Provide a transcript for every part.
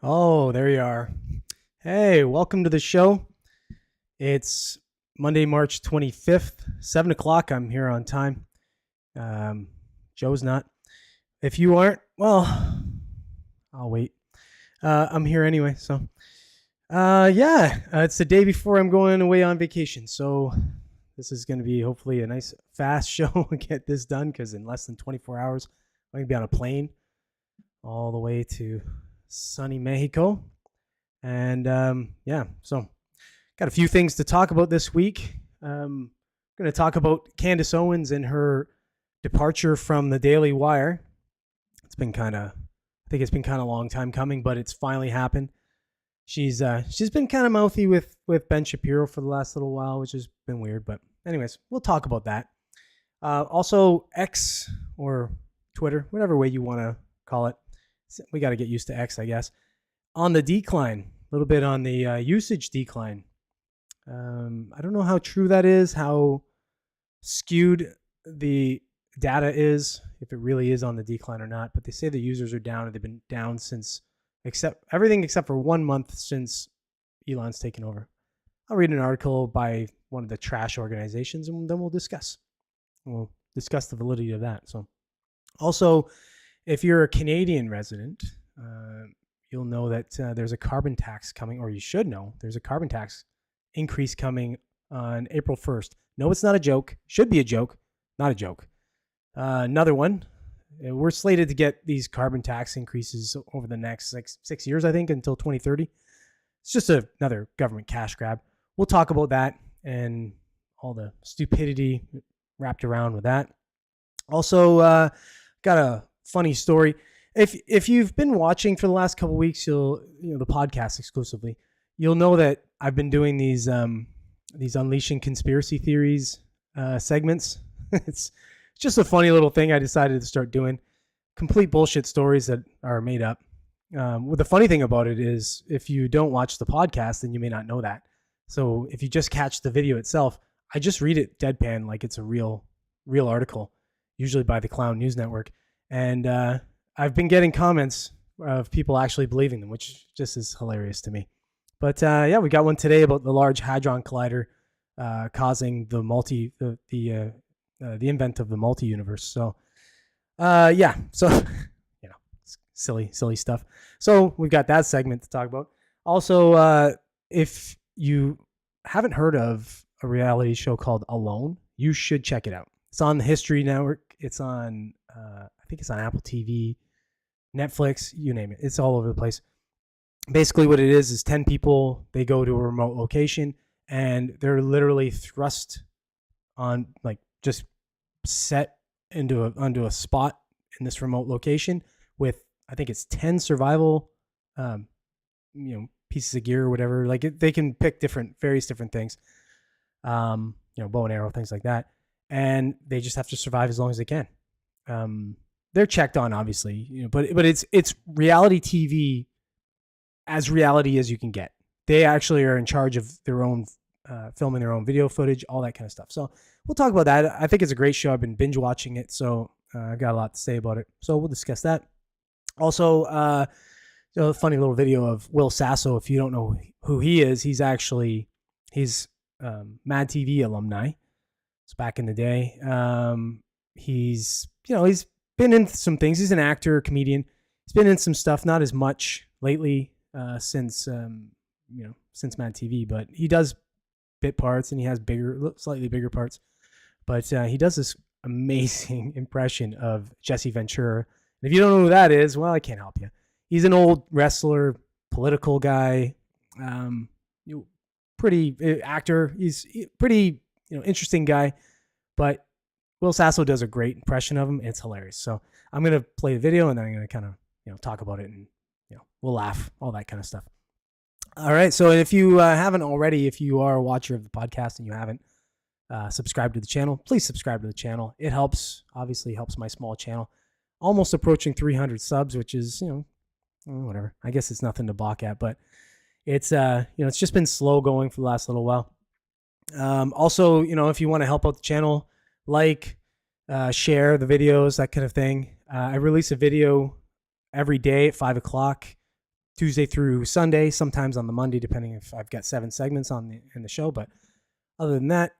Oh, there you are. Hey, welcome to the show. It's Monday, March 25th, 7 o'clock. I'm here on time. Um, Joe's not. If you aren't, well, I'll wait. I'm here anyway. It's the day before I'm going away on vacation. So this is going to be hopefully a nice, fast show and get this done because in less than 24 hours, I'm going to be on a plane all the way to sunny Mexico. And so got a few things to talk about this week. Going to talk about Candace Owens and her departure from the Daily Wire. I think it's been kind of a long time coming, but it's finally happened. She's been kind of mouthy with Ben Shapiro for the last little while, which has been weird. But anyways, we'll talk about that. Also, X or Twitter, whatever way you want to call it. We got to get used to X, I guess. On the decline, a little bit on the usage decline. I don't know how true that is, how skewed the data is, if it really is on the decline or not. But they say the users are down, and they've been down since except for 1 month since Elon's taken over. I'll read an article by one of the trash organizations, and then we'll discuss. We'll discuss the validity of that. So, also, if you're a Canadian resident, you'll know that there's a carbon tax coming, or you should know there's a carbon tax increase coming on April 1st. No, it's not a joke. Should be a joke. Not a joke. Another one. We're slated to get these carbon tax increases over the next 6 years, I think, until 2030. It's just another government cash grab. We'll talk about that and all the stupidity wrapped around with that. Also, got a funny story. If you've been watching for the last couple of weeks, the podcast exclusively, you'll know that I've been doing these Unleashing Conspiracy Theories segments. It's just a funny little thing I decided to start doing. Complete bullshit stories that are made up. Well, the funny thing about it is, if you don't watch the podcast, then you may not know that. So if you just catch the video itself, I just read it deadpan like it's a real article, usually by the Clown News Network. And I've been getting comments of people actually believing them, which just is hilarious to me. But we got one today about the Large Hadron Collider causing the invent of the multi-universe. So, silly stuff. So we've got that segment to talk about. Also, if you haven't heard of a reality show called Alone, you should check it out. It's on the History Network. It's on, I think it's on Apple TV, Netflix, you name it. It's all over the place. Basically what it is 10 people, they go to a remote location and they're literally thrust on, like, just set onto a spot in this remote location with, I think it's 10 survival, pieces of gear or whatever. Like, they can pick various different things, bow and arrow, things like that. And they just have to survive as long as they can. They're checked on, obviously, but it's reality TV, as reality as you can get. They actually are in charge of their own filming their own video footage, all that kind of stuff. So we'll talk about that. I think it's a great show. I've been binge watching it, so I've got a lot to say about it. So we'll discuss that. Also, a funny little video of Will Sasso. If you don't know who he is, he's Mad TV alumni. It's back in the day. He's been in some things. He's an actor, comedian. He's been in some stuff, not as much lately since Mad TV, but he does bit parts and he has slightly bigger parts. But he does this amazing impression of Jesse Ventura. And if you don't know who that is, well, I can't help you. He's an old wrestler, political guy, pretty actor. He's pretty interesting guy, but Will Sasso does a great impression of him. It's hilarious. So I'm going to play the video and then I'm going to kind of talk about it and we'll laugh, all that kind of stuff. All right. So if you haven't already, if you are a watcher of the podcast and you haven't subscribed to the channel, please subscribe to the channel. It obviously helps my small channel. Almost approaching 300 subs, which is, whatever. I guess it's nothing to balk at, but it's, it's just been slow going for the last little while. Also, if you want to help out the channel, share the videos, that kind of thing. I release a video every day at 5 o'clock Tuesday through Sunday, sometimes on the Monday, depending if I've got 7 segments in the show. But other than that,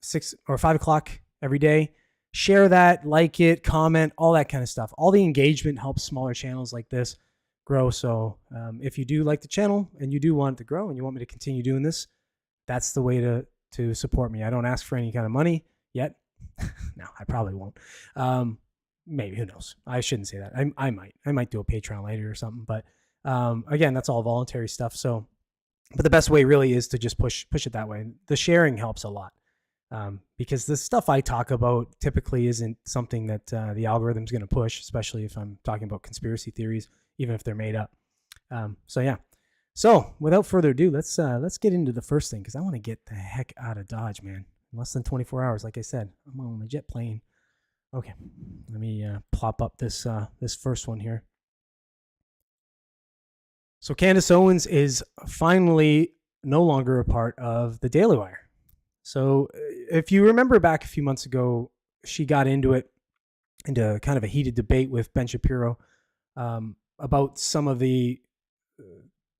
6 or 5 o'clock every day. Share that, like it, comment, all that kind of stuff. All the engagement helps smaller channels like this grow. So if you do like the channel and you do want it to grow and you want me to continue doing this, that's the way to support me. I don't ask for any kind of money yet. No, I probably won't. Maybe, who knows? I shouldn't say that. I might do a Patreon later or something. But again, that's all voluntary stuff. So, but the best way really is to just push it that way. The sharing helps a lot. Because the stuff I talk about typically isn't something that the algorithm's going to push, especially if I'm talking about conspiracy theories, even if they're made up. So without further ado, let's get into the first thing, because I want to get the heck out of Dodge, man. In less than 24 hours, like I said, I'm on a jet plane. Okay, let me plop up this first one here. So Candace Owens is finally no longer a part of the Daily Wire. So if you remember back a few months ago, she got into kind of a heated debate with Ben Shapiro about some of the,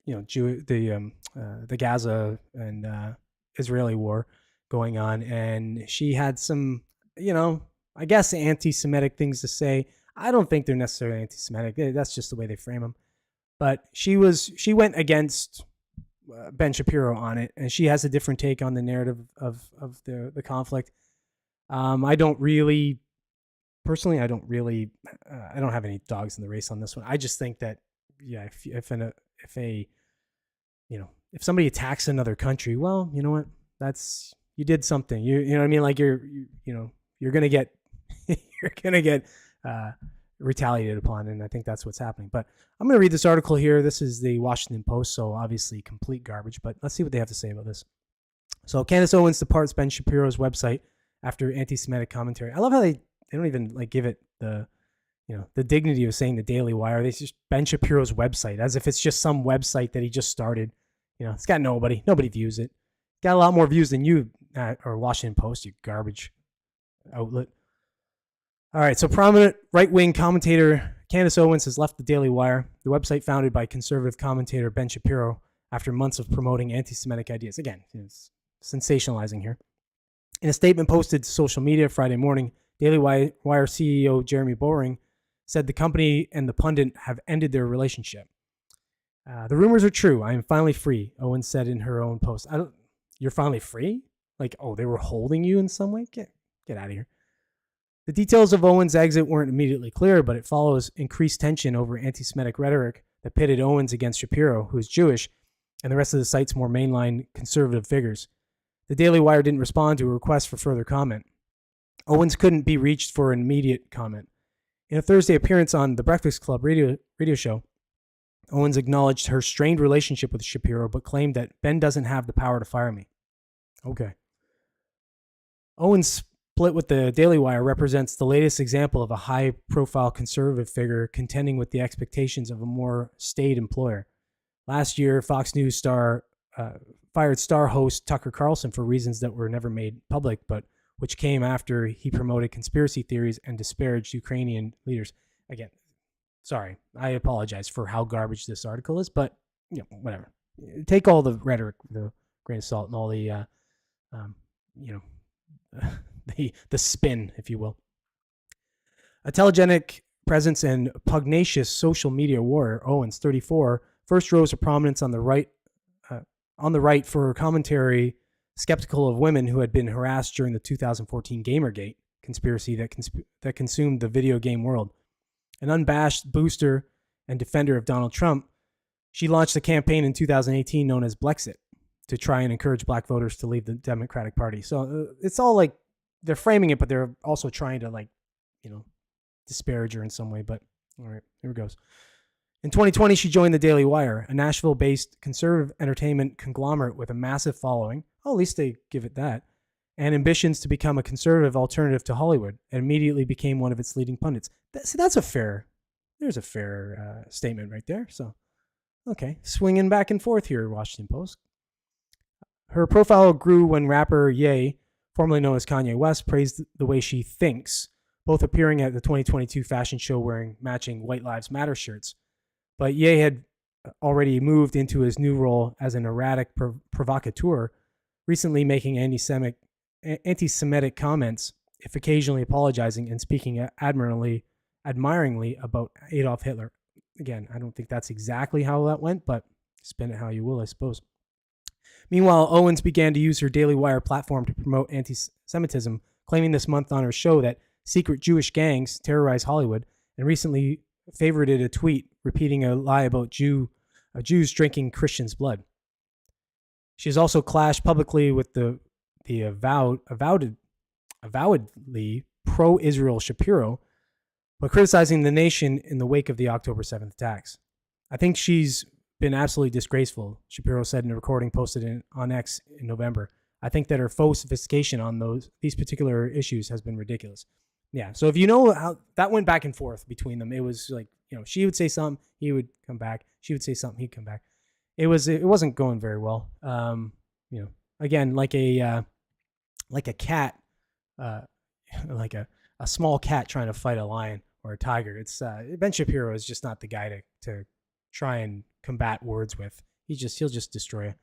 the Gaza and Israeli war going on, and she had some, I guess, anti-Semitic things to say. I don't think they're necessarily anti-Semitic. That's just the way they frame them. But she went against Ben Shapiro on it, and she has a different take on the narrative of the conflict. I don't have any dogs in the race on this one. I just think that, if somebody attacks another country, well, you know what? You did something. You know what I mean? Like you're gonna get retaliated upon, and I think that's what's happening. But I'm going to read this article here. This is the Washington Post, so obviously complete garbage, but let's see what they have to say about this. So Candace Owens departs Ben Shapiro's website after anti-Semitic commentary. I love how they don't even give it the dignity of saying the Daily Wire. They just Ben Shapiro's website, as if it's just some website that he just started. It's got nobody views it. Got a lot more views than you or Washington Post, you garbage outlet. All right, so prominent right-wing commentator Candace Owens has left the Daily Wire, the website founded by conservative commentator Ben Shapiro, after months of promoting anti-Semitic ideas. Again, it's sensationalizing here. In a statement posted to social media Friday morning, Daily Wire CEO Jeremy Boring said the company and the pundit have ended their relationship. The rumors are true. I am finally free, Owens said in her own post. You're finally free? They were holding you in some way? Get out of here. The details of Owens' exit weren't immediately clear, but it follows increased tension over anti-Semitic rhetoric that pitted Owens against Shapiro, who is Jewish, and the rest of the site's more mainline conservative figures. The Daily Wire didn't respond to a request for further comment. Owens couldn't be reached for an immediate comment. In a Thursday appearance on The Breakfast Club radio show, Owens acknowledged her strained relationship with Shapiro, but claimed that Ben doesn't have the power to fire me. Okay. Owens' split with the Daily Wire represents the latest example of a high-profile conservative figure contending with the expectations of a more staid employer. Last year, Fox News star fired star host Tucker Carlson for reasons that were never made public, but which came after he promoted conspiracy theories and disparaged Ukrainian leaders. Again, sorry, I apologize for how garbage this article is, but whatever. Take all the rhetoric with a grain of salt and all the, the spin, if you will. A telegenic presence and pugnacious social media warrior, Owens, 34, first rose to prominence on the right for her commentary skeptical of women who had been harassed during the 2014 Gamergate conspiracy that consumed the video game world. An unabashed booster and defender of Donald Trump, she launched a campaign in 2018 known as Blexit to try and encourage black voters to leave the Democratic Party. So it's all they're framing it, but they're also trying to disparage her in some way. But all right, here it goes. In 2020, she joined the Daily Wire, a Nashville-based conservative entertainment conglomerate with a massive following. Oh, at least they give it that. And ambitions to become a conservative alternative to Hollywood, and immediately became one of its leading pundits. There's a fair statement right there. So, okay, swinging back and forth here, Washington Post. Her profile grew when rapper Ye, formerly known as Kanye West, praised the way she thinks, both appearing at the 2022 fashion show wearing matching White Lives Matter shirts. But Ye had already moved into his new role as an erratic provocateur, recently making anti-Semitic comments, if occasionally apologizing and speaking admiringly about Adolf Hitler. Again, I don't think that's exactly how that went, but spin it how you will, I suppose. Meanwhile, Owens began to use her Daily Wire platform to promote anti-Semitism, claiming this month on her show that secret Jewish gangs terrorize Hollywood, and recently favorited a tweet repeating a lie about Jews drinking Christians' blood. She has also clashed publicly with the avowedly pro-Israel Shapiro, but criticizing the nation in the wake of the October 7th attacks. I think she's been absolutely disgraceful, Shapiro said in a recording posted on X in November. I think that her faux sophistication on these particular issues has been ridiculous. Yeah, so if you know how that went back and forth between them, it was like, she would say something, he would come back. She would say something, he'd come back. It wasn't going very well. Again, like a cat, like a small cat trying to fight a lion or a tiger. It's Ben Shapiro is just not the guy to try and combat words with. He'll just destroy you.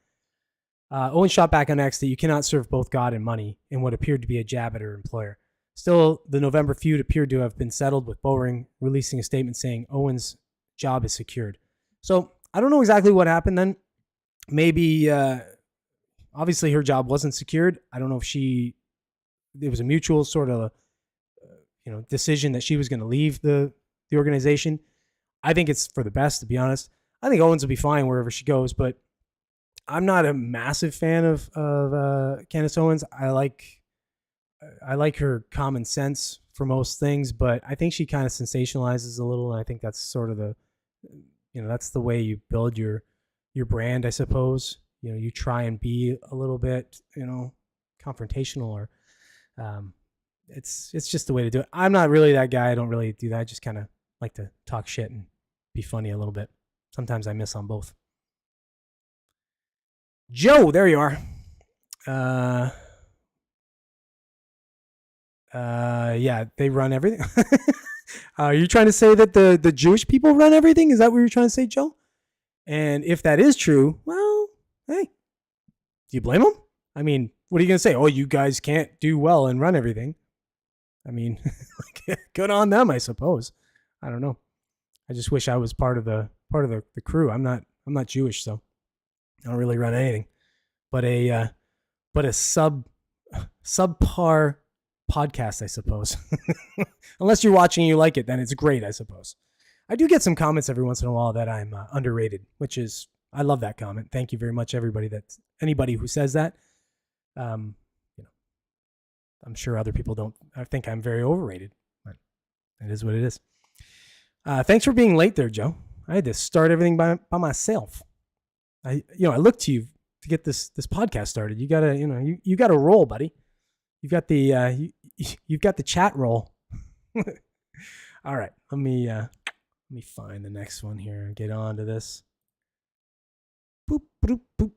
Owen shot back on X that you cannot serve both God and money in what appeared to be a jab at her employer. Still, the November feud appeared to have been settled, with Bowring releasing a statement saying Owen's job is secured. So I don't know exactly what happened then. Maybe, obviously her job wasn't secured. I don't know if it was a mutual sort of, decision that she was going to leave the organization. I think it's for the best, to be honest. I think Owens will be fine wherever she goes, but I'm not a massive fan of Candace Owens. I like her common sense for most things, but I think she kind of sensationalizes a little, and I think that's sort of that's the way you build your brand, I suppose. You try and be a little bit, confrontational, or it's just the way to do it. I'm not really that guy. I don't really do that. I just kind of like to talk shit and be funny a little bit. Sometimes I miss on both. Joe, there you are. Yeah, they run everything. Are you trying to say that the Jewish people run everything? Is that what you're trying to say, Joe? And if that is true, well, hey, do you blame them? I mean, what are you going to say? Oh, you guys can't do well and run everything. I mean, good on them, I suppose. I don't know. I just wish I was part of the crew. I'm not Jewish, so I don't really run anything. But a subpar podcast, I suppose. Unless you're watching and you like it, then it's great, I suppose. I do get some comments every once in a while that I'm underrated, which is, I love that comment. Thank you very much, anybody who says that. I'm sure other people don't. I think I'm very overrated, but it is what it is. Thanks for being late there, Joe. I had to start everything by myself. I look to you to get this podcast started. You gotta, you got to roll, buddy. You've got the chat roll. All right, let me find the next one here and get on to this. Boop, boop, boop.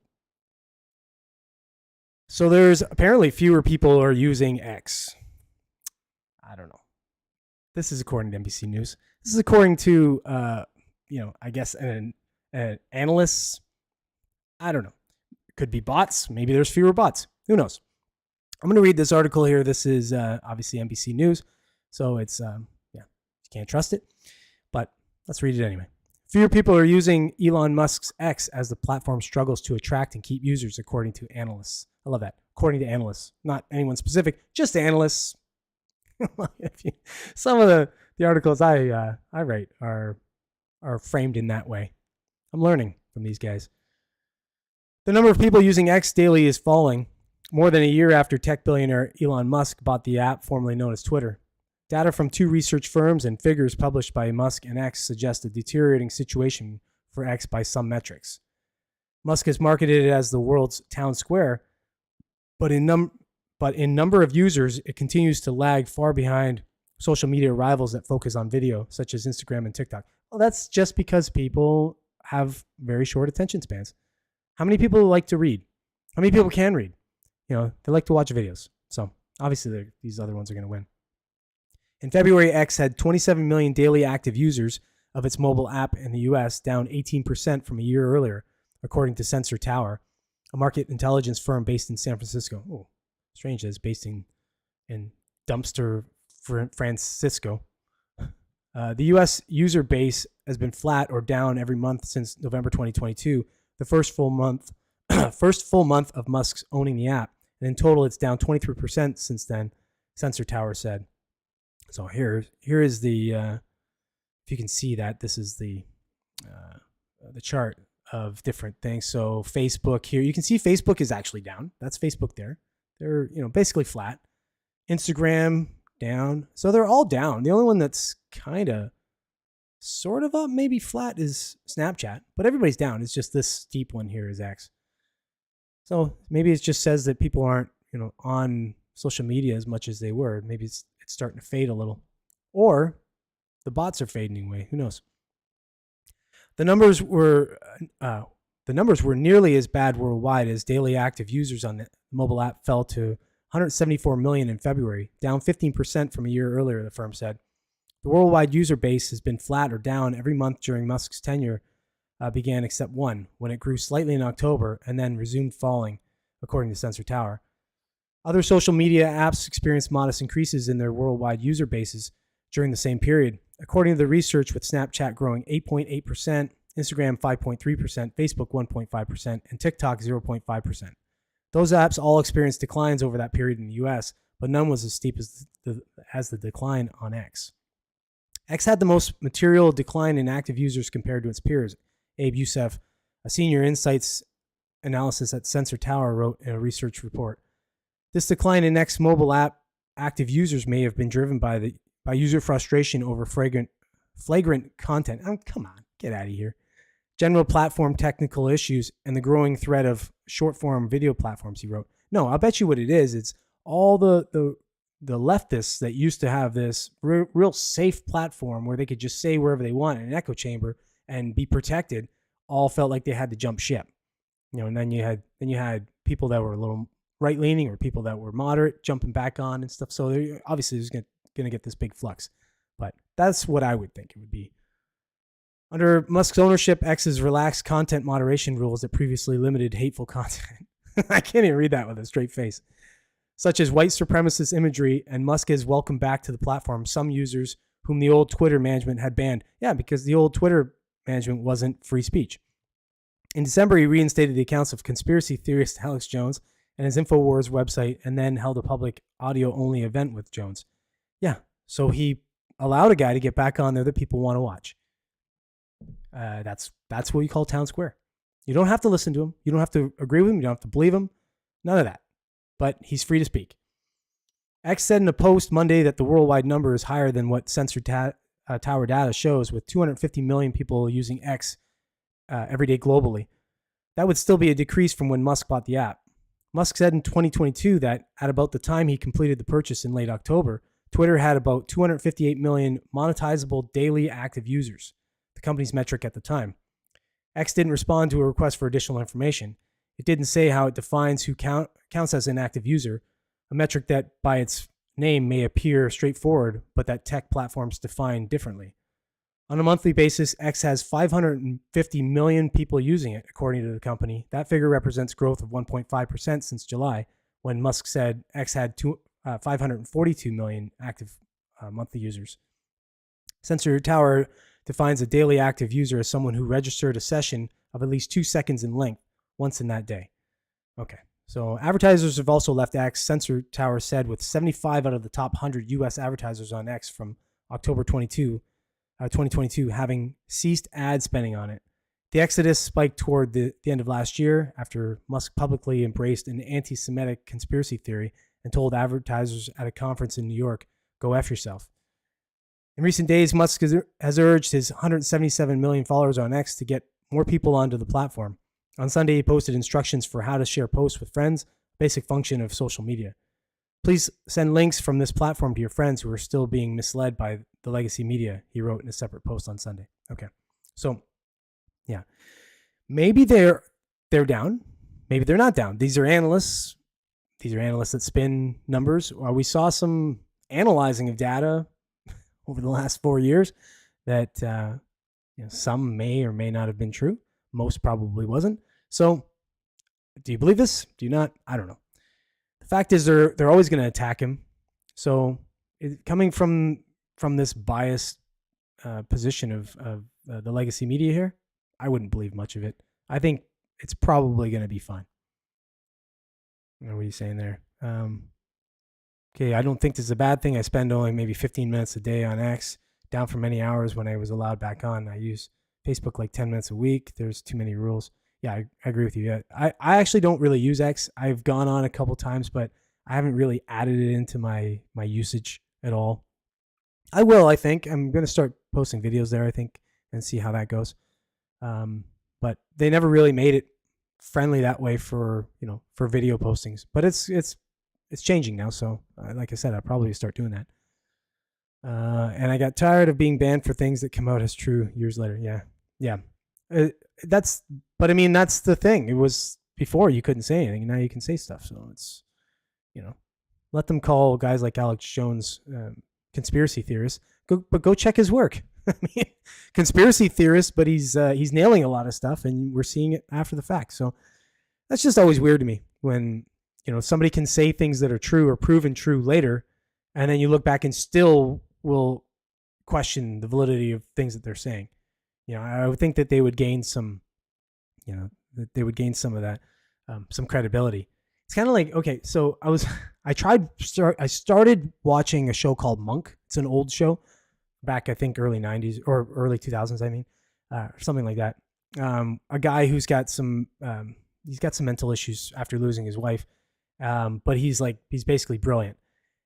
So there's apparently fewer people are using X. I don't know. This is according to NBC News. This is according to, I guess an analyst. I don't know. Could be bots. Maybe there's fewer bots. Who knows? I'm going to read this article here. This is obviously NBC News. So it's, you can't trust it. But let's read it anyway. Fewer people are using Elon Musk's X as the platform struggles to attract and keep users, according to analysts. I love that. According to analysts. Not anyone specific, just analysts. Some of the articles I write are framed in that way. I'm learning from these guys. The number of people using X daily is falling, more than a year after tech billionaire Elon Musk bought the app formerly known as Twitter. Data from two research firms and figures published by Musk and X suggest a deteriorating situation for X by some metrics. Musk has marketed it as the world's town square, but in number of users, it continues to lag far behind social media rivals that focus on video, such as Instagram and TikTok. Well, that's just because people have very short attention spans. How many people like to read? How many people can read? They like to watch videos. So obviously these other ones are going to win. In February, X had 27 million daily active users, of its mobile app in the US, down 18% from a year earlier, according to Sensor Tower, a market intelligence firm based in San Francisco. Oh, strange that it's based in Dumpster, Francisco. The U.S. user base has been flat or down every month since November 2022, the first full month of Musk's owning the app. And in total, it's down 23% since then, Sensor Tower said. So here is the, if you can see that, this is the chart of different things. So Facebook here, you can see Facebook is actually down. That's Facebook there. They're, basically flat. Instagram down. So they're all down. The only one that's kind of sort of up, maybe flat, is Snapchat, but everybody's down. It's just this steep one here is X. So maybe it just says that people aren't, on social media as much as they were. Maybe it's starting to fade a little, or the bots are fading away. Who knows? The numbers were nearly as bad worldwide as daily active users on the mobile app fell to 174 million in February, down 15% from a year earlier, the firm said. The worldwide user base has been flat or down every month during Musk's tenure, began except one, when it grew slightly in October and then resumed falling, according to Sensor Tower. Other social media apps experienced modest increases in their worldwide user bases during the same period. According to the research, with Snapchat growing 8.8%, Instagram 5.3%, Facebook 1.5%, and TikTok 0.5%. Those apps all experienced declines over that period in the US, but none was as steep as the decline on X. X had the most material decline in active users compared to its peers. Abe Youssef, a senior insights analysis at Sensor Tower, wrote in a research report. This decline in X mobile app active users may have been driven by user frustration over flagrant content. Come on, get out of here. General platform technical issues and the growing threat of short-form video platforms, he wrote. No, I'll bet you what it is. It's all the leftists that used to have this real safe platform where they could just say wherever they want in an echo chamber and be protected, all felt like they had to jump ship. And then you had people that were a little right-leaning or people that were moderate jumping back on and stuff. So obviously there's going to get this big flux. But that's what I would think it would be. Under Musk's ownership, X's relaxed content moderation rules that previously limited hateful content. I can't even read that with a straight face. Such as white supremacist imagery, and Musk has welcomed back to the platform some users whom the old Twitter management had banned. Yeah, because the old Twitter management wasn't free speech. In December, he reinstated the accounts of conspiracy theorist Alex Jones and his InfoWars website, and then held a public audio-only event with Jones. Yeah, so he allowed a guy to get back on there that people want to watch. That's what you call town square. You don't have to listen to him. You don't have to agree with him. You don't have to believe him. None of that. But he's free to speak. X said in a post Monday that the worldwide number is higher than what Sensor Tower data shows, with 250 million people using X every day globally. That would still be a decrease from when Musk bought the app. Musk said in 2022 that at about the time he completed the purchase in late October, Twitter had about 258 million monetizable daily active users, the company's metric at the time. X didn't respond to a request for additional information. It didn't say how it defines who counts as an active user, a metric that by its name may appear straightforward, but that tech platforms define differently. On a monthly basis, X has 550 million people using it, according to the company. That figure represents growth of 1.5% since July, when Musk said X had 542 million active monthly users. Sensor Tower defines a daily active user as someone who registered a session of at least 2 seconds in length once in that day. Okay, so advertisers have also left X, Sensor Tower said, with 75 out of the top 100 U.S. advertisers on X from October 2022 having ceased ad spending on it. The exodus spiked toward the end of last year after Musk publicly embraced an anti-Semitic conspiracy theory and told advertisers at a conference in New York, "Go F yourself." In recent days, Musk has urged his 177 million followers on X to get more people onto the platform. On Sunday, he posted instructions for how to share posts with friends, a basic function of social media. Please send links from this platform to your friends who are still being misled by the legacy media, he wrote in a separate post on Sunday. Okay, so yeah, maybe they're down, maybe they're not down. These are analysts. These are analysts that spin numbers. We saw some analyzing of data over the last 4 years that some may or may not have been true. Most probably wasn't. So do you believe this? Do you not? I don't know. The fact is they're always going to attack him. So coming from this biased position of the legacy media here, I wouldn't believe much of it. I think it's probably going to be fine. What are you saying there? Okay, I don't think this is a bad thing. I spend only maybe 15 minutes a day on X, down from many hours when I was allowed back on. I use Facebook like 10 minutes a week. There's too many rules. Yeah, I agree with you. Yeah, I actually don't really use X. I've gone on a couple times, but I haven't really added it into my usage at all. I will, I think. I'm going to start posting videos there, I think, and see how that goes. But they never really made it friendly that way for video postings. But it's changing now. So like I said, I'll probably start doing that. And I got tired of being banned for things that come out as true years later. Yeah. But I mean, that's the thing. It was before you couldn't say anything, and now you can say stuff. So it's, let them call guys like Alex Jones conspiracy theorists. Go check his work. I mean, conspiracy theorist, but he's nailing a lot of stuff, and we're seeing it after the fact. So that's just always weird to me when somebody can say things that are true or proven true later, and then you look back and still will question the validity of things that they're saying. I would think that they would gain some, that they would gain some of that, some credibility. It's kind of like, okay, so I started watching a show called Monk. It's an old show back, I think, early 90s or early 2000s, I mean, something like that. A guy who's got some mental issues after losing his wife. But he's basically brilliant,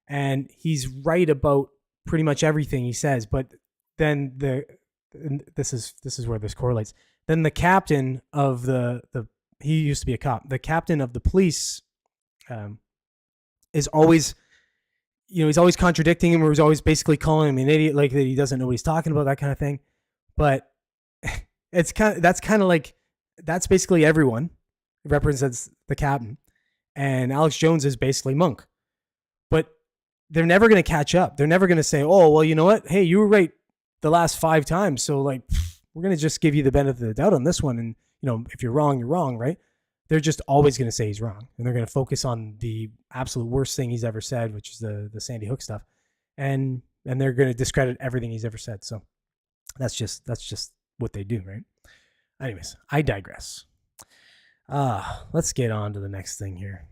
and he's right about pretty much everything he says. But then this is where this correlates. Then the captain of he used to be a cop. The captain of the police is always, he's always contradicting him, or he's always basically calling him an idiot, like that he doesn't know what he's talking about, that kind of thing. But that's basically everyone. It represents the captain. And Alex Jones is basically Monk. But they're never going to catch up. They're never going to say, oh, well, you know what? Hey, you were right the last 5 times. So, we're going to just give you the benefit of the doubt on this one. And, if you're wrong, right? They're just always going to say he's wrong. And they're going to focus on the absolute worst thing he's ever said, which is the Sandy Hook stuff. And they're going to discredit everything he's ever said. So that's just what they do, right? Anyways, I digress. Let's get on to the next thing here.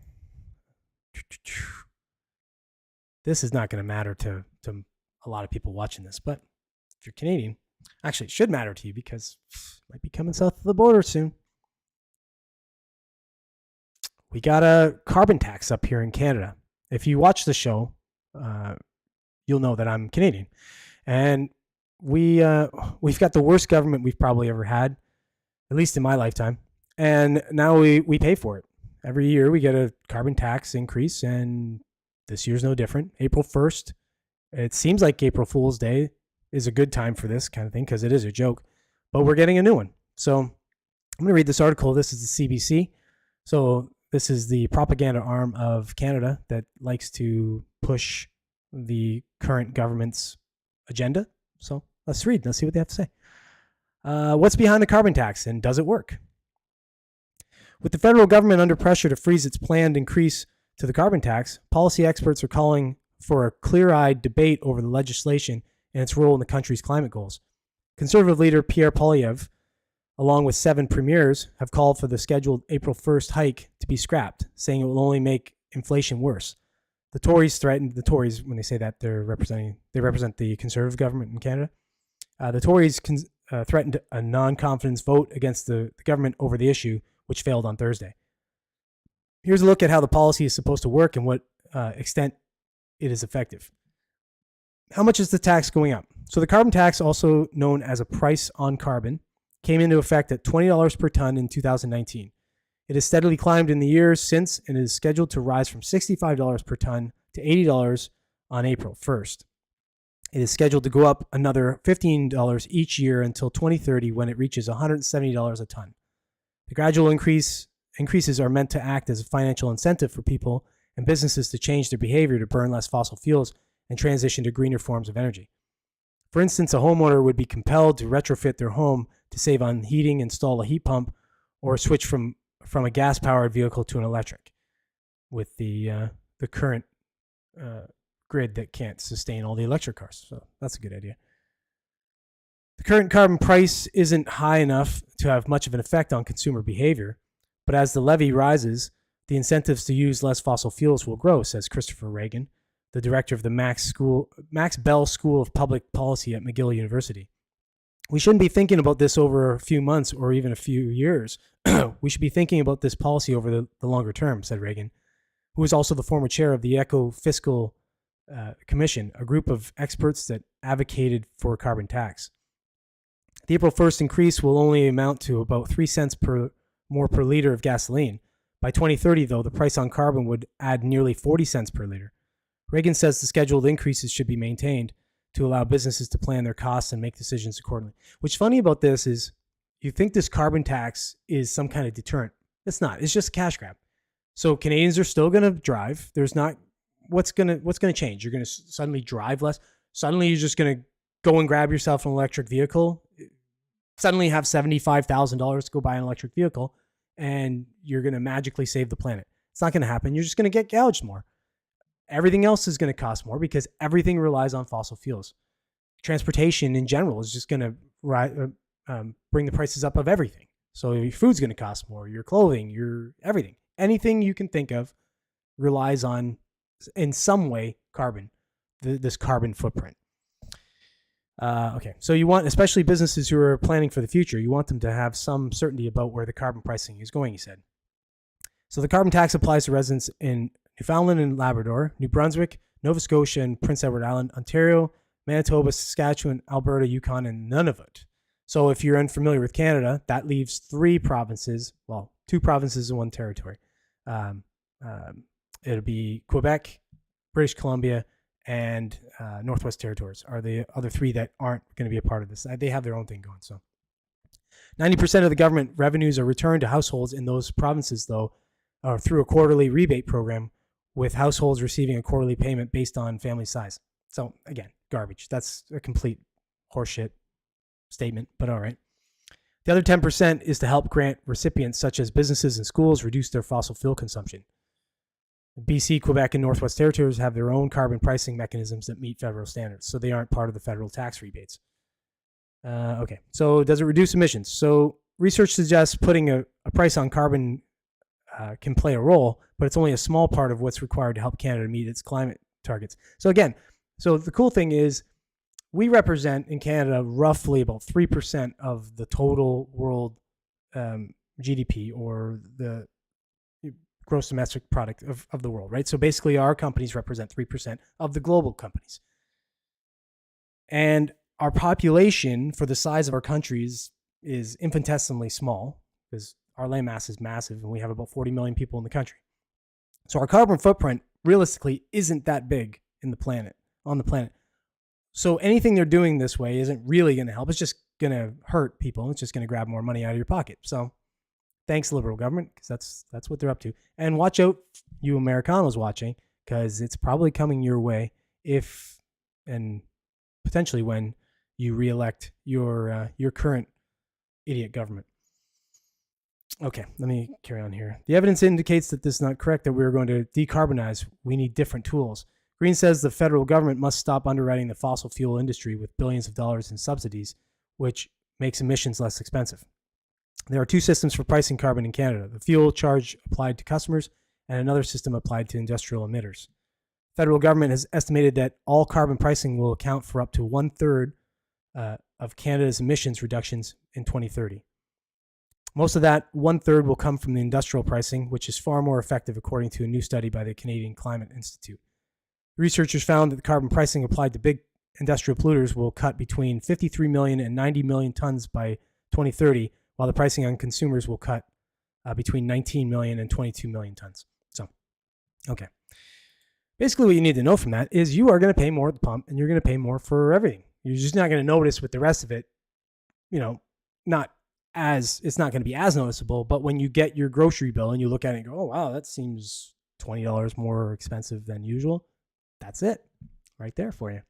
This is not going to matter to a lot of people watching this, but if you're Canadian, actually it should matter to you because it might be coming south of the border soon. We got a carbon tax up here in Canada. If you watch the show, you'll know that I'm Canadian, and we've got the worst government we've probably ever had, at least in my lifetime. And now we pay for it. Every year we get a carbon tax increase, and this year's no different. April 1st, it seems like April Fool's Day is a good time for this kind of thing because it is a joke, but we're getting a new one. So I'm going to read this article. This is the CBC. So this is the propaganda arm of Canada that likes to push the current government's agenda. So let's read. Let's see what they have to say. What's behind the carbon tax, and does it work? With the federal government under pressure to freeze its planned increase to the carbon tax, policy experts are calling for a clear-eyed debate over the legislation and its role in the country's climate goals. Conservative leader Pierre Poilievre, along with 7 premiers, have called for the scheduled April 1st hike to be scrapped, saying it will only make inflation worse. The Tories, when they say that, they represent the Conservative government in Canada. The Tories threatened a non-confidence vote against the government over the issue, which failed on Thursday. Here's a look at how the policy is supposed to work and what extent it is effective. How much is the tax going up? So the carbon tax, also known as a price on carbon, came into effect at $20 per ton in 2019. It has steadily climbed in the years since and is scheduled to rise from $65 per ton to $80 on April 1st. It is scheduled to go up another $15 each year until 2030 when it reaches $170 a ton. The gradual increases are meant to act as a financial incentive for people and businesses to change their behavior to burn less fossil fuels and transition to greener forms of energy. For instance, a homeowner would be compelled to retrofit their home to save on heating, install a heat pump, or switch from a gas-powered vehicle to an electric with the current grid that can't sustain all the electric cars. So that's a good idea. The current carbon price isn't high enough to have much of an effect on consumer behavior, but as the levy rises, the incentives to use less fossil fuels will grow, says Christopher Reagan, the director of the Max Bell School of Public Policy at McGill University. We shouldn't be thinking about this over a few months or even a few years. We should be thinking about this policy over the longer term, said Reagan, who was also the former chair of the Eco-Fiscal Commission, a group of experts that advocated for a carbon tax. The April 1st increase will only amount to about 3 cents more per liter of gasoline. By 2030, though, the price on carbon would add nearly 40 cents per liter. Reagan says the scheduled increases should be maintained to allow businesses to plan their costs and make decisions accordingly. What's funny about this is you think this carbon tax is some kind of deterrent. It's not. It's just a cash grab. So Canadians are still going to drive. There's not what's going to change. You're going to suddenly drive less. Suddenly you're just going to go and grab yourself an electric vehicle. Suddenly have $75,000 to go buy an electric vehicle, and you're going to magically save the planet. It's not going to happen. You're just going to get gouged more. Everything else is going to cost more because everything relies on fossil fuels. Transportation in general is just going to bring the prices up of everything. So your food's going to cost more, your clothing, your everything. Anything you can think of relies on, in some way, carbon, this carbon footprint. Okay, so you want, especially businesses who are planning for the future, you want them to have some certainty about where the carbon pricing is going, he said. So the carbon tax applies to residents in Newfoundland and Labrador, New Brunswick, Nova Scotia, and Prince Edward Island, Ontario, Manitoba, Saskatchewan, Alberta, Yukon, and Nunavut. So if you're unfamiliar with Canada, that leaves 3 provinces, well, 2 provinces and 1 territory. It'll be Quebec, British Columbia, and Northwest Territories are the other 3 that aren't going to be a part of this. They have their own thing going. So 90% of the government revenues are returned to households in those provinces, though, through a quarterly rebate program, with households receiving a quarterly payment based on family size. So again, garbage. That's a complete horseshit statement, but all right. The other 10% is to help grant recipients such as businesses and schools reduce their fossil fuel consumption. BC, Quebec, and Northwest Territories have their own carbon pricing mechanisms that meet federal standards, so they aren't part of the federal tax rebates. Okay, so does it reduce emissions? So research suggests putting a price on carbon can play a role, but it's only a small part of what's required to help Canada meet its climate targets. So again, so the cool thing is we represent in Canada roughly about 3% of the total world GDP, or the gross domestic product of the world, right? So basically our companies represent 3% of the global companies. And our population for the size of our countries is infinitesimally small because our land mass is massive and we have about 40 million people in the country. So our carbon footprint realistically isn't that big on the planet. So anything they're doing this way isn't really going to help. It's just going to hurt people. It's just going to grab more money out of your pocket. So thanks, liberal government, because that's what they're up to. And watch out, you Americanos watching, because it's probably coming your way if and potentially when you reelect your current idiot government. Okay, let me carry on here. The evidence indicates that this is not correct, that we're going to decarbonize. We need different tools. Green says the federal government must stop underwriting the fossil fuel industry with billions of dollars in subsidies, which makes emissions less expensive. There are 2 systems for pricing carbon in Canada: the fuel charge applied to customers and another system applied to industrial emitters. The federal government has estimated that all carbon pricing will account for up to 1/3 of Canada's emissions reductions in 2030. Most of that 1/3 will come from the industrial pricing, which is far more effective according to a new study by the Canadian Climate Institute. Researchers found that the carbon pricing applied to big industrial polluters will cut between 53 million and 90 million tons by 2030, while the pricing on consumers will cut between 19 million and 22 million tons. So, okay. Basically, what you need to know from that is you are going to pay more at the pump and you're going to pay more for everything. You're just not going to notice with the rest of it, it's not going to be as noticeable, but when you get your grocery bill and you look at it and go, oh, wow, that seems $20 more expensive than usual. That's it right there for you.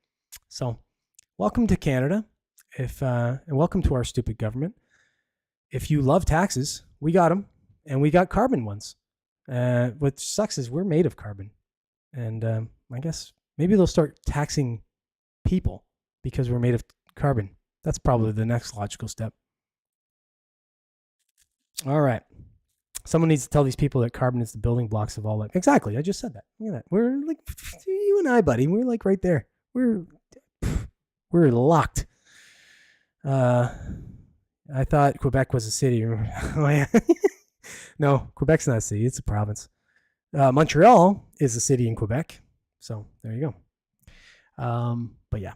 So welcome to Canada. And welcome to our stupid government. If you love taxes, we got them, and we got carbon ones. What sucks is we're made of carbon, and I guess maybe they'll start taxing people because we're made of carbon. That's probably the next logical step. All right. Someone needs to tell these people that carbon is the building blocks of all life. Exactly. I just said that. Look at that. We're like, you and I, buddy. We're like right there. We're locked. I thought Quebec was a city. Oh, yeah. No, Quebec's not a city. It's a province. Montreal is a city in Quebec. So there you go. But yeah.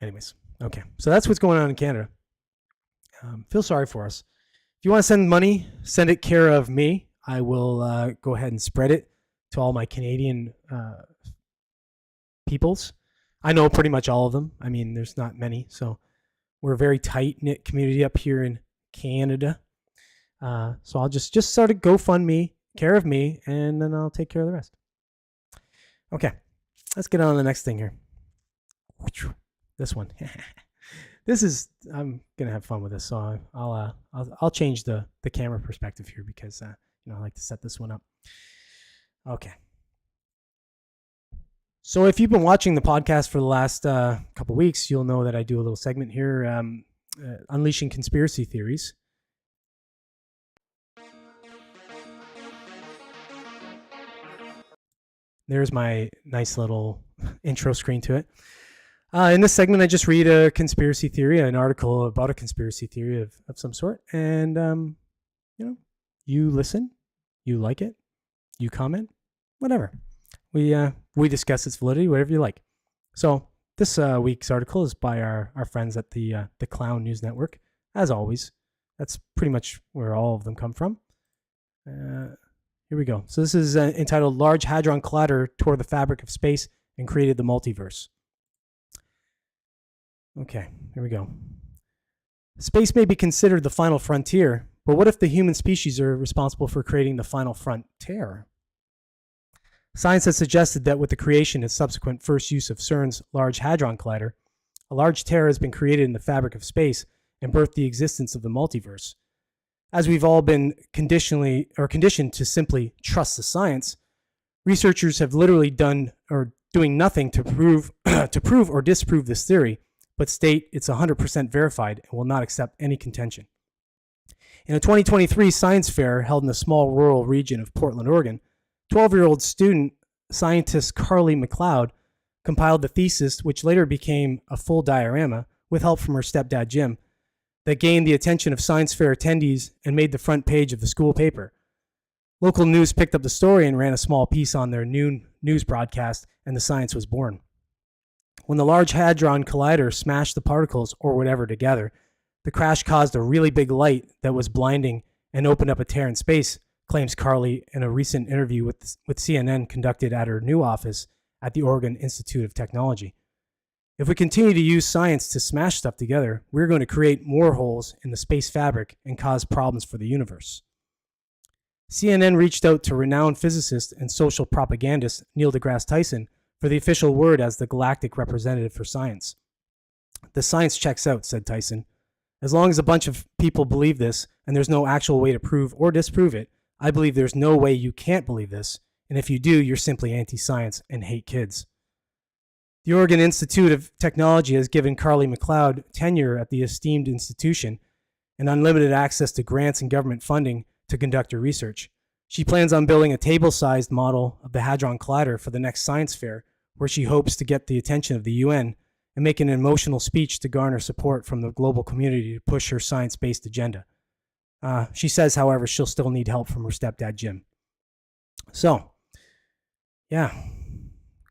Anyways. Okay. So that's what's going on in Canada. Feel sorry for us. If you want to send money, send it care of me. I will go ahead and spread it to all my Canadian peoples. I know pretty much all of them. I mean, there's not many. So we're a very tight-knit community up here in Canada. So I'll just sort of GoFundMe, care of me, and then I'll take care of the rest. Okay, let's get on to the next thing here. This one. I'm gonna have fun with this, so I'll change the camera perspective here because I like to set this one up. Okay. So if you've been watching the podcast for the last couple weeks, you'll know that I do a little segment here, unleashing conspiracy theories. There's my nice little intro screen to it. In this segment, I just read a conspiracy theory, an article about a conspiracy theory of some sort. And, you listen, you like it, you comment, whatever. We discuss its validity, whatever you like. So this week's article is by our friends at the Clown News Network. As always, that's pretty much where all of them come from. Here we go. So this is entitled Large Hadron Collider Tore the Fabric of Space and Created the Multiverse. Okay, here we go. Space may be considered the final frontier, but what if the human species are responsible for creating the final frontier? Science has suggested that with the creation and subsequent first use of CERN's Large Hadron Collider, a large tear has been created in the fabric of space and birthed the existence of the multiverse. As we've all been conditioned to simply trust the science, researchers have literally doing nothing to prove or disprove this theory, but state it's 100% verified and will not accept any contention. In a 2023 science fair held in the small rural region of Portland, Oregon, 12-year-old student scientist Carly McLeod compiled the thesis, which later became a full diorama with help from her stepdad Jim, that gained the attention of science fair attendees and made the front page of the school paper. Local news picked up the story and ran a small piece on their noon news broadcast, and the science was born. When the Large Hadron Collider smashed the particles, or whatever, together, the crash caused a really big light that was blinding and opened up a tear in space, claims Carly in a recent interview with CNN conducted at her new office at the Oregon Institute of Technology. If we continue to use science to smash stuff together, we're going to create more holes in the space fabric and cause problems for the universe. CNN reached out to renowned physicist and social propagandist Neil deGrasse Tyson for the official word as the galactic representative for science. The science checks out, said Tyson. As long as a bunch of people believe this, and there's no actual way to prove or disprove it, I believe there's no way you can't believe this, and if you do, you're simply anti-science and hate kids. The Oregon Institute of Technology has given Carly McLeod tenure at the esteemed institution and unlimited access to grants and government funding to conduct her research. She plans on building a table-sized model of the Hadron Collider for the next science fair, where she hopes to get the attention of the UN and make an emotional speech to garner support from the global community to push her science-based agenda. She says, however, she'll still need help from her stepdad, Jim. So, yeah,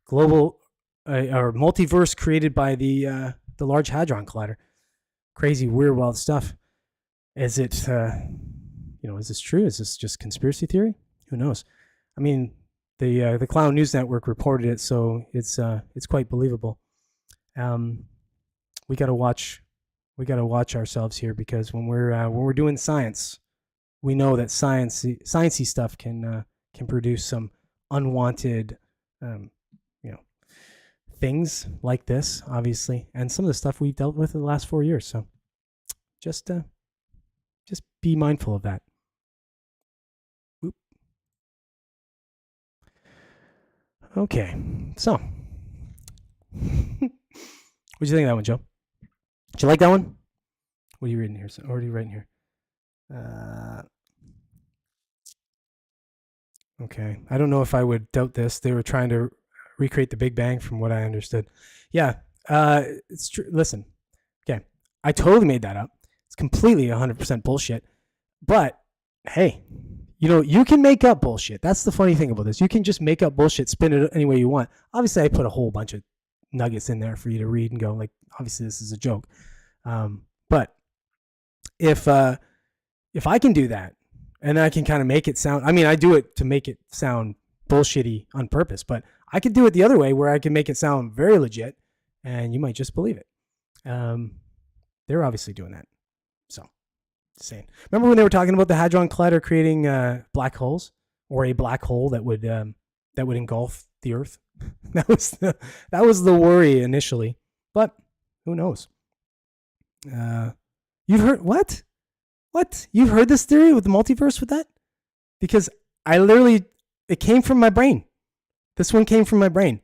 global or multiverse created by the Large Hadron Collider. Crazy, weird, wild stuff. Is it, is this true? Is this just conspiracy theory? Who knows? I mean, the Clown News Network reported it, so it's quite believable. We gotta watch ourselves here, because when we're doing science, we know that sciencey stuff can produce some unwanted things like this, obviously, and some of the stuff we've dealt with in the last 4 years. So just be mindful of that. Oop. Okay, so what do you think of that one, Joe? Did you like that one? What are you reading here? What are you writing here? Okay, I don't know if I would doubt this. They were trying to recreate the Big Bang, from what I understood. Yeah, it's true. Listen, okay, I totally made that up. It's completely 100% bullshit. But hey, you can make up bullshit. That's the funny thing about this. You can just make up bullshit, spin it any way you want. Obviously, I put a whole bunch of nuggets in there for you to read and go, like, obviously this is a joke. But if I can do that, and I can kind of make it sound, I mean, I do it to make it sound bullshitty on purpose, but I could do it the other way where I can make it sound very legit, and you might just believe it. They're obviously doing that. So, just saying. Remember when they were talking about the Hadron Collider creating black holes, or a black hole that would engulf the Earth? that was the worry initially, but who knows? You've heard what? What? You've heard this theory with the multiverse with that? Because it came from my brain. This one came from my brain.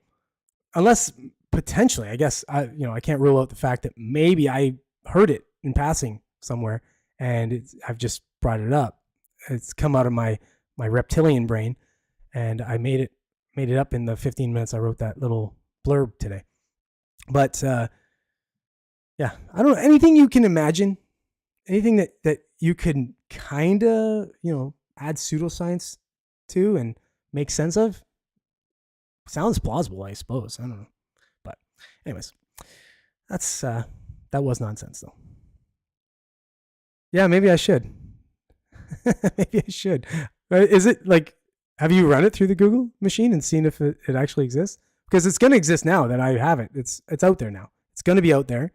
Unless potentially, I guess, I can't rule out the fact that maybe I heard it in passing somewhere and I've just brought it up. It's come out of my reptilian brain, and I made it up in the 15 minutes I wrote that little blurb today. But yeah, I don't know, anything you can imagine, anything that you can kind of, add pseudoscience to and make sense of, sounds plausible, I suppose. I don't know. But anyways, that was nonsense though. Yeah, maybe I should. Maybe I should. Is it like, have you run it through the Google machine and seen if it actually exists? Because it's going to exist now that I have it. It's out there now. It's going to be out there,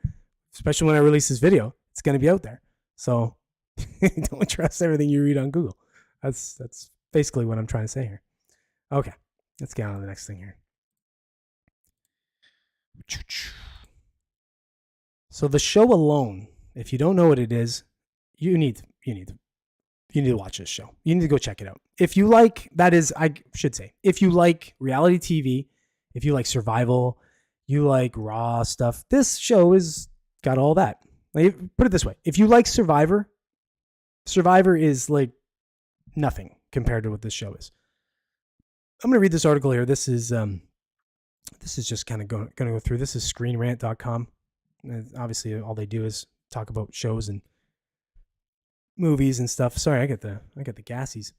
especially when I release this video. It's going to be out there. So don't trust everything you read on Google. That's basically what I'm trying to say here. Okay, let's get on to the next thing here. So the show alone, if you don't know what it is, you need to watch this show. You need to go check it out. If you like, if you like reality TV, if you like survival, you like raw stuff, this show is got all that. Like, put it this way. If you like Survivor is like nothing compared to what this show is. I'm going to read this article here. This is just kind of going to go through. This is screenrant.com. And obviously, all they do is talk about shows and movies and stuff. Sorry, I got the gassies.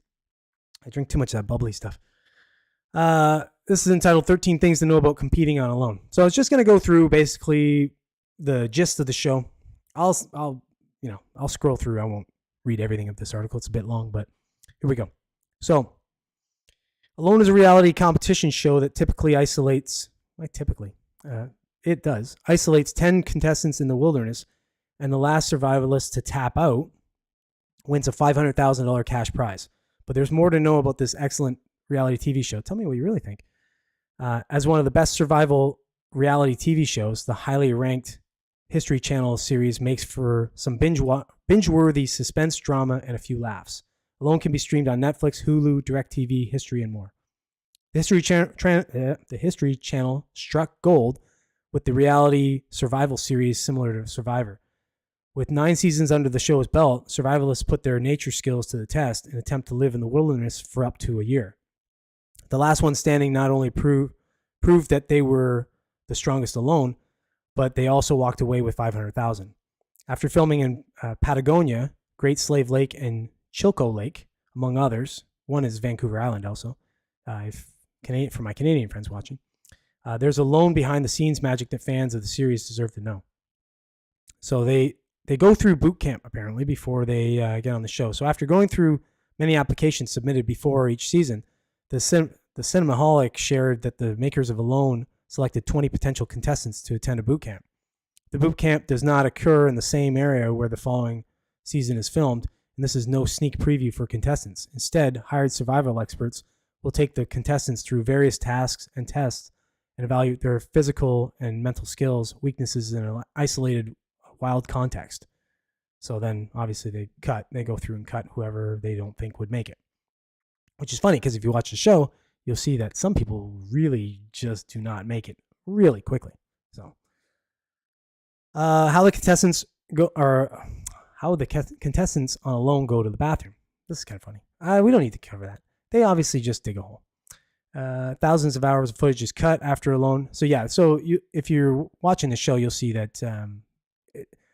I drink too much of that bubbly stuff. This is entitled 13 Things to Know About Competing on Alone. So I was just going to go through basically the gist of the show. I'll scroll through. I won't read everything of this article. It's a bit long, but here we go. So, Alone is a reality competition show that isolates 10 contestants in the wilderness, and the last survivalist to tap out wins a $500,000 cash prize. But there's more to know about this excellent reality TV show. Tell me what you really think. As one of the best survival reality TV shows, the highly ranked History Channel series makes for some binge-worthy suspense drama and a few laughs. Alone can be streamed on Netflix, Hulu, DirecTV, History, and more. The History Channel struck gold with the reality survival series similar to Survivor. With 9 seasons under the show's belt, survivalists put their nature skills to the test and attempt to live in the wilderness for up to a year. The last one standing not only proved that they were the strongest alone, but they also walked away with $500,000. After filming in Patagonia, Great Slave Lake, and Chilco Lake, among others, one is Vancouver Island also, for my Canadian friends watching, there's Alone behind-the-scenes magic that fans of the series deserve to know. So they go through boot camp, apparently, before they get on the show. So after going through many applications submitted before each season, the Cinemaholic shared that the makers of Alone selected 20 potential contestants to attend a boot camp. The boot camp does not occur in the same area where the following season is filmed, and this is no sneak preview for contestants. Instead, hired survival experts will take the contestants through various tasks and tests and evaluate their physical and mental skills, weaknesses in an isolated, wild context. So then obviously they go through and cut whoever they don't think would make it. Which is funny because if you watch the show, you'll see that some people really just do not make it really quickly. So how the contestants on Alone go to the bathroom. This is kind of funny. We don't need to cover that. They obviously just dig a hole. Thousands of hours of footage is cut after Alone. So yeah, if you're watching the show, you'll see that.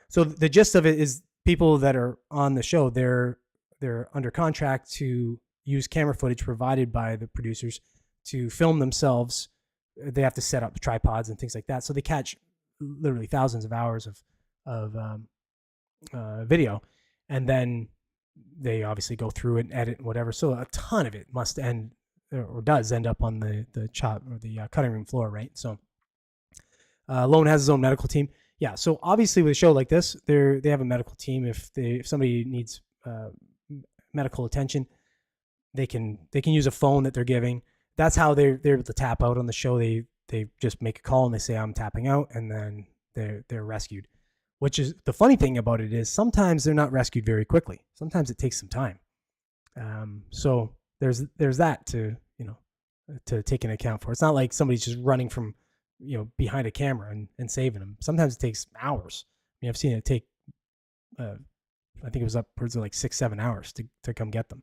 So the gist of it is people that are on the show, they're under contract to use camera footage provided by the producers to film themselves. They have to set up tripods and things like that. So they catch literally thousands of hours of video, and then they obviously go through it and edit and whatever. So a ton of it must end or does end up on the chop or the cutting room floor, right? So Alone has his own medical team. Yeah. So obviously with a show like this, they have a medical team. If somebody needs medical attention, they can use a phone that they're giving. That's how they're able to tap out on the show. They just make a call and they say, I'm tapping out, and then they're rescued. Which is the funny thing about it is sometimes they're not rescued very quickly. Sometimes it takes some time. So there's that to take into account for. It's not like somebody's just running from behind a camera and saving them. Sometimes it takes hours. I mean, I've seen it take I think it was upwards of like 6-7 hours to come get them.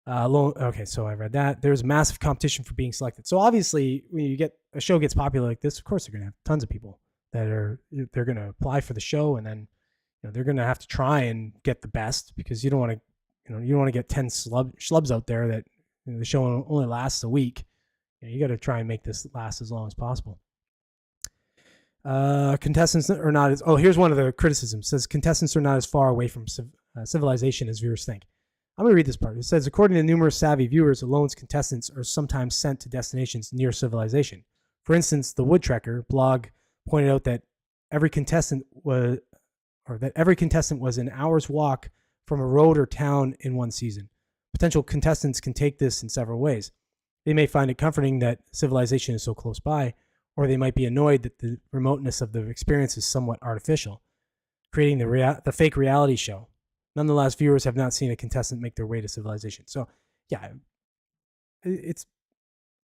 Okay, so I read that. There's massive competition for being selected. So obviously, when a show gets popular like this, of course they're going to have tons of people they're going to apply for the show, and then they're going to have to try and get the best, because you don't want to get 10 schlubs out there that the show only lasts a week. You got to try and make this last as long as possible. Contestants are not as here's one of the criticisms. It says contestants are not as far away from civilization as viewers think. I'm going to read this part. It says, according to numerous savvy viewers, Alone's contestants are sometimes sent to destinations near civilization. For instance, the Woodtrekker blog pointed out that every contestant was an hour's walk from a road or town in one season. Potential contestants can take this in several ways. They may find it comforting that civilization is so close by, or they might be annoyed that the remoteness of the experience is somewhat artificial, creating the fake reality show. Nonetheless, viewers have not seen a contestant make their way to civilization. So, yeah, it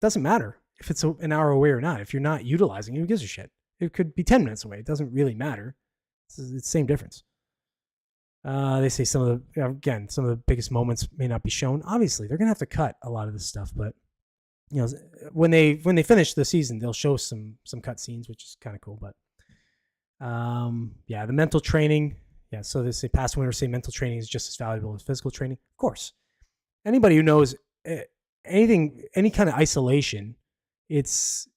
doesn't matter if it's an hour away or not. If you're not utilizing it, who gives a shit? It could be 10 minutes away. It doesn't really matter. It's the same difference. They say some of the biggest moments may not be shown. Obviously, they're going to have to cut a lot of this stuff, but when they finish the season, they'll show some cut scenes, which is kind of cool. But the mental training. Yeah, so they say past winners say mental training is just as valuable as physical training. Of course, anybody who knows any kind of isolation, it's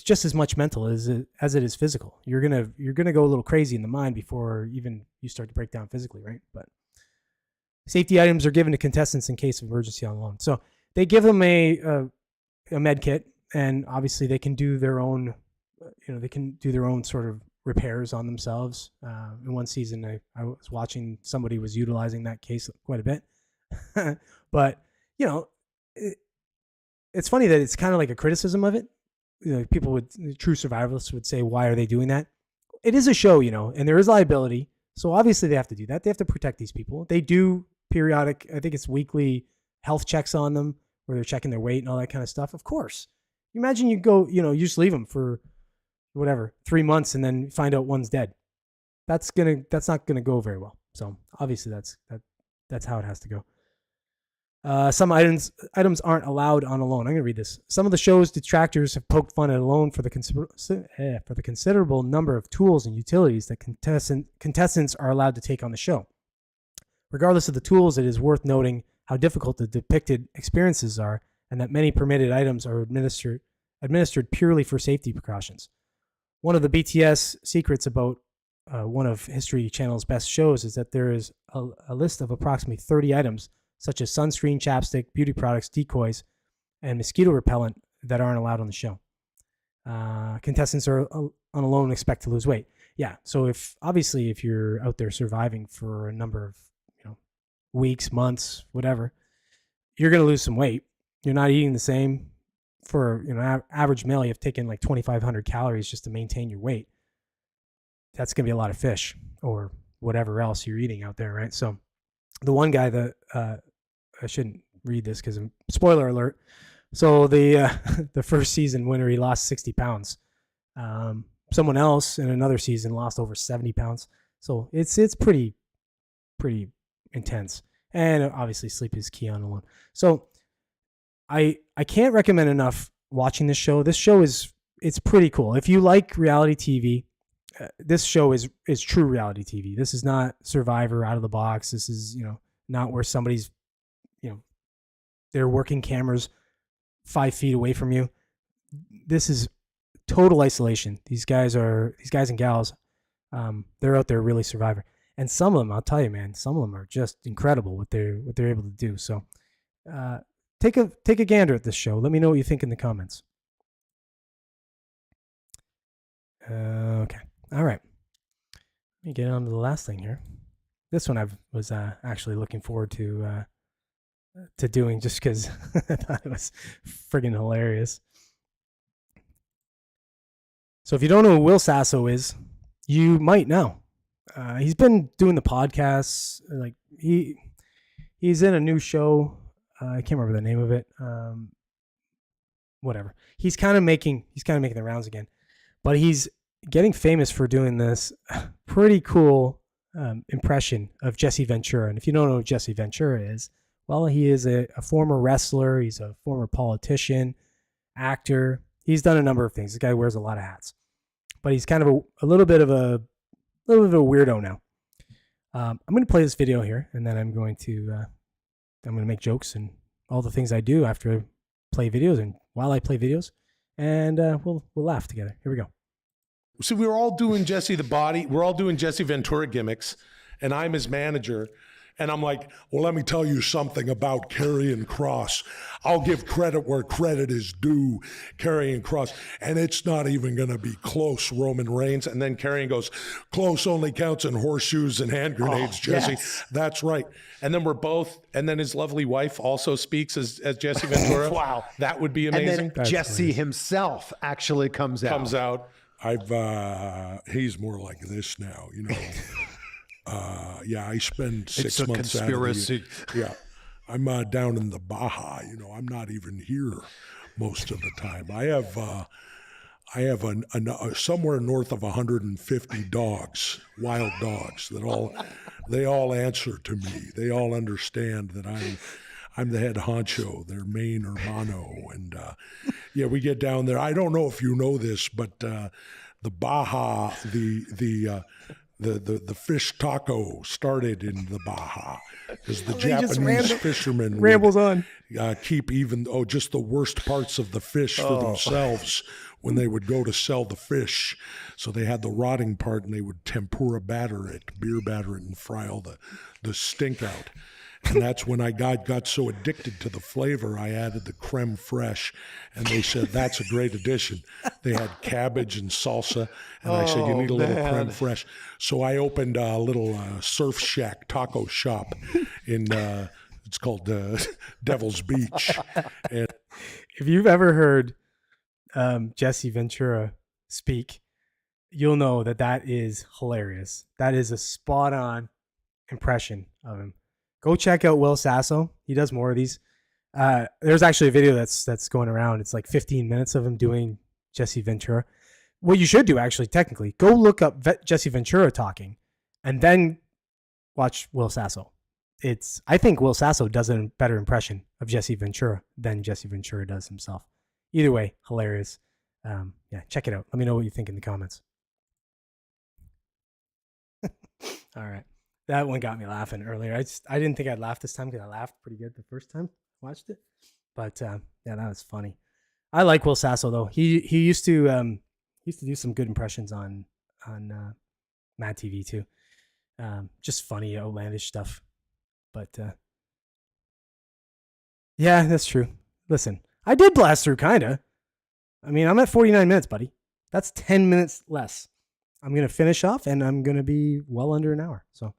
just as much mental as it is physical. You're gonna go a little crazy in the mind before even you start to break down physically, right? But safety items are given to contestants in case of emergency on Alone. So they give them a med kit, and obviously they can do their own, sort of repairs on themselves. In one season, I was watching somebody was utilizing that case quite a bit. But it's funny that it's kind of like a criticism of it. True survivalists would say, why are they doing that? It is a show, and there is liability. So obviously they have to do that. They have to protect these people. They do periodic, I think it's weekly health checks on them, where they're checking their weight and all that kind of stuff. Of course. Imagine you go, you just leave them for 3 months and then find out one's dead. That's not gonna go very well. So obviously that's how it has to go. Some items aren't allowed on Alone. I'm gonna read this. Some of the show's detractors have poked fun at Alone for the considerable number of tools and utilities that contestants are allowed to take on the show. Regardless of the tools, it is worth noting how difficult the depicted experiences are, and that many permitted items are administered purely for safety precautions. One of the BTS secrets about one of History Channel's best shows is that there is a list of approximately 30 items, such as sunscreen, chapstick, beauty products, decoys, and mosquito repellent that aren't allowed on the show. Contestants are on Alone expect to lose weight. Yeah, so if you're out there surviving for a number of weeks, months, whatever, you're going to lose some weight. You're not eating the same. for average male, you have taken like 2,500 calories just to maintain your weight. That's gonna be a lot of fish or whatever else you're eating out there, right? So the one guy that I shouldn't read this because spoiler alert. So the first season winner, he lost 60 pounds. Someone else in another season lost over 70 pounds. So it's pretty intense. And obviously sleep is key on alone. So I can't recommend enough watching this show. This show it's pretty cool. If you like reality TV, this show is true reality TV. This is not Survivor out of the box. This is, not where somebody's, they're working cameras 5 feet away from you. This is total isolation. These guys and gals, they're out there really Survivor. And some of them, I'll tell you, man, some of them are just incredible what they're able to do. So, take a gander at this show. Let me know what you think in the comments. Okay. All right. Let me get on to the last thing here. This one I was actually looking forward to doing just because I thought it was friggin' hilarious. So if you don't know who Will Sasso is, you might know. He's been doing the podcasts. Like he's in a new show. I can't remember the name of it. Whatever. He's kind of making the rounds again, but he's getting famous for doing this pretty cool impression of Jesse Ventura. And if you don't know who Jesse Ventura is, well, he is a former wrestler. He's a former politician, actor. He's done a number of things. This guy wears a lot of hats, but he's kind of a little bit of a weirdo now. I'm going to play this video here, and then I'm going to make jokes and all the things I do after I play videos and while I play videos, and we'll laugh together. Here we go. So we were all doing Jesse the Body. We're all doing Jesse Ventura gimmicks, and I'm his manager. And I'm like, well, let me tell you something about Karrion Kross. I'll give credit where credit is due, Karrion Kross. And it's not even going to be close, Roman Reigns. And then Karrion goes, close only counts in horseshoes and hand grenades, Jesse. Yes. That's right. And then and then his lovely wife also speaks as Jesse Ventura. Wow. That would be amazing. And then Jesse himself actually comes out. He's more like this now, I spend 6 months out of the year. I'm down in the Baja. I'm not even here most of the time. I have somewhere north of 150 dogs, wild dogs they all answer to me. They all understand that I'm the head honcho, their main hermano, and we get down there. I don't know if you know this, but the Baja, the fish taco started in the Baja because the Japanese fishermen rambles on keep just the worst parts of the fish for themselves when they would go to sell the fish. So they had the rotting part, and they would tempura batter it, beer batter it, and fry all the stink out. And that's when I got so addicted to the flavor, I added the creme fraiche, and they said, that's a great addition. They had cabbage and salsa, and I said, you need a little creme fraiche. So I opened a little surf shack taco shop in, it's called Devil's Beach. And if you've ever heard Jesse Ventura speak, you'll know that is hilarious. That is a spot-on impression of him. Go check out Will Sasso. He does more of these. There's actually a video that's going around. It's like 15 minutes of him doing Jesse Ventura. What you should do, actually, technically, go look up Jesse Ventura talking, and then watch Will Sasso. I think Will Sasso does a better impression of Jesse Ventura than Jesse Ventura does himself. Either way, hilarious. Check it out. Let me know what you think in the comments. All right. That one got me laughing earlier. I didn't think I'd laugh this time because I laughed pretty good the first time I watched it. But that was funny. I like Will Sasso though. He used to do some good impressions on Mad TV too. Just funny, outlandish stuff. But yeah, that's true. Listen, I did blast through kinda. I mean, I'm at 49 minutes, buddy. That's 10 minutes less. I'm gonna finish off, and I'm gonna be well under an hour. So.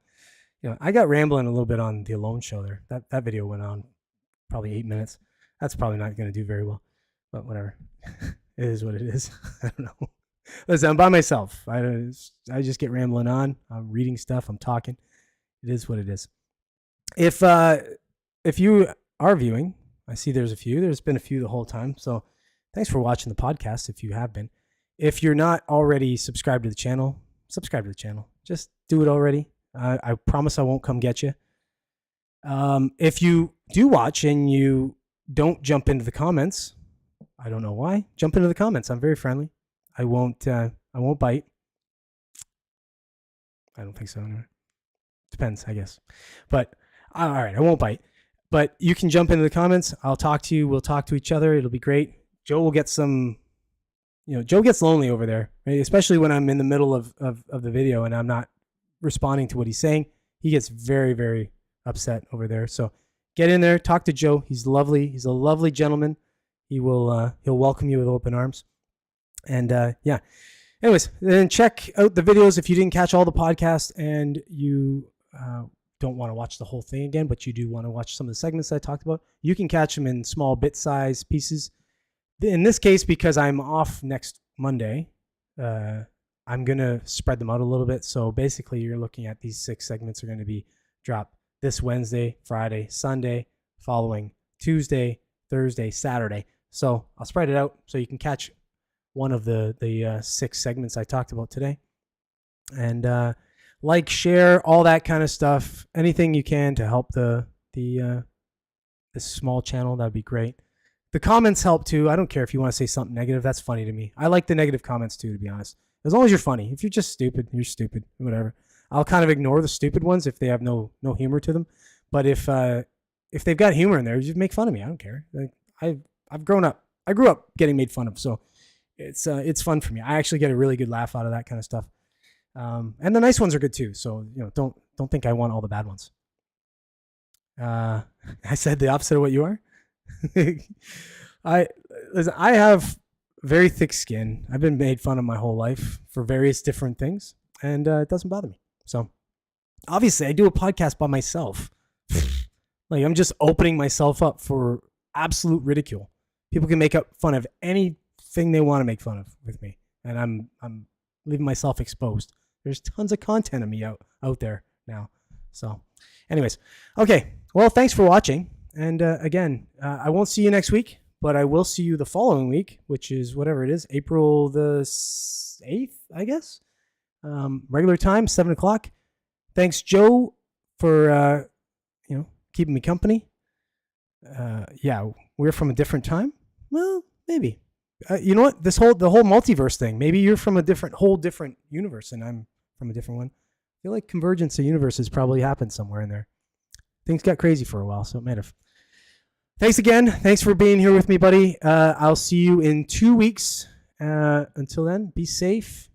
I got rambling a little bit on the Alone show there. That video went on probably 8 minutes. That's probably not going to do very well. but whatever. It is what it is. I don't know. Listen, I'm by myself. I just get rambling on. I'm reading stuff. I'm talking. It is what it is. If you are viewing, I see there's a few. There's been a few the whole time. So thanks for watching the podcast if you have been. If you're not already subscribed to the channel, subscribe to the channel. Just do it already. I promise I won't come get you. If you do watch and you don't jump into the comments, I don't know why. Jump into the comments. I'm very friendly. I won't bite. I don't think so. Anyway. Depends, I guess. But all right, I won't bite. But you can jump into the comments. I'll talk to you. We'll talk to each other. It'll be great. Joe will get some. Joe gets lonely over there, right? Especially when I'm in the middle of the video and I'm not responding to what he's saying. He gets very, very upset over there. So get in there, talk to Joe. He's lovely. He's a lovely gentleman. He'll welcome you with open arms. And yeah. Anyways, then check out the videos if you didn't catch all the podcasts and you don't want to watch the whole thing again, but you do want to watch some of the segments I talked about. You can catch them in small bit-sized pieces. In this case, because I'm off next Monday, I'm going to spread them out a little bit. So basically, you're looking at these 6 segments are going to be dropped this Wednesday, Friday, Sunday, following Tuesday, Thursday, Saturday. So I'll spread it out so you can catch one of the 6 segments I talked about today. And like, share, all that kind of stuff. Anything you can to help the small channel, that'd be great. The comments help too. I don't care if you want to say something negative. That's funny to me. I like the negative comments too, to be honest. As long as you're funny. If you're just stupid, you're stupid. Whatever. I'll kind of ignore the stupid ones if they have no humor to them. But if they've got humor in there, just make fun of me. I don't care. I've grown up. I grew up getting made fun of, so it's fun for me. I actually get a really good laugh out of that kind of stuff. And the nice ones are good too. So don't think I want all the bad ones. I said the opposite of what you are. I have very thick skin. I've been made fun of my whole life for various different things, and it doesn't bother me. So obviously, I do a podcast by myself. Like, I'm just opening myself up for absolute ridicule. People can make fun of anything they want to make fun of with me, and I'm leaving myself exposed. There's tons of content of me out there now. So, anyways, okay. Well, thanks for watching. And again, I won't see you next week, but I will see you the following week, which is whatever it is, April the 8th, I guess. Regular time, 7 o'clock. Thanks, Joe, for keeping me company. Yeah, we're from a different time. Well, maybe. You know what? The whole multiverse thing. Maybe you're from a whole different universe, and I'm from a different one. I feel like convergence of universes probably happened somewhere in there. Things got crazy for a while, so it might have. Thanks again. Thanks for being here with me, buddy. I'll see you in 2 weeks. Until then, be safe.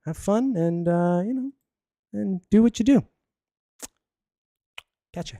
Have fun, and and do what you do. Catch ya.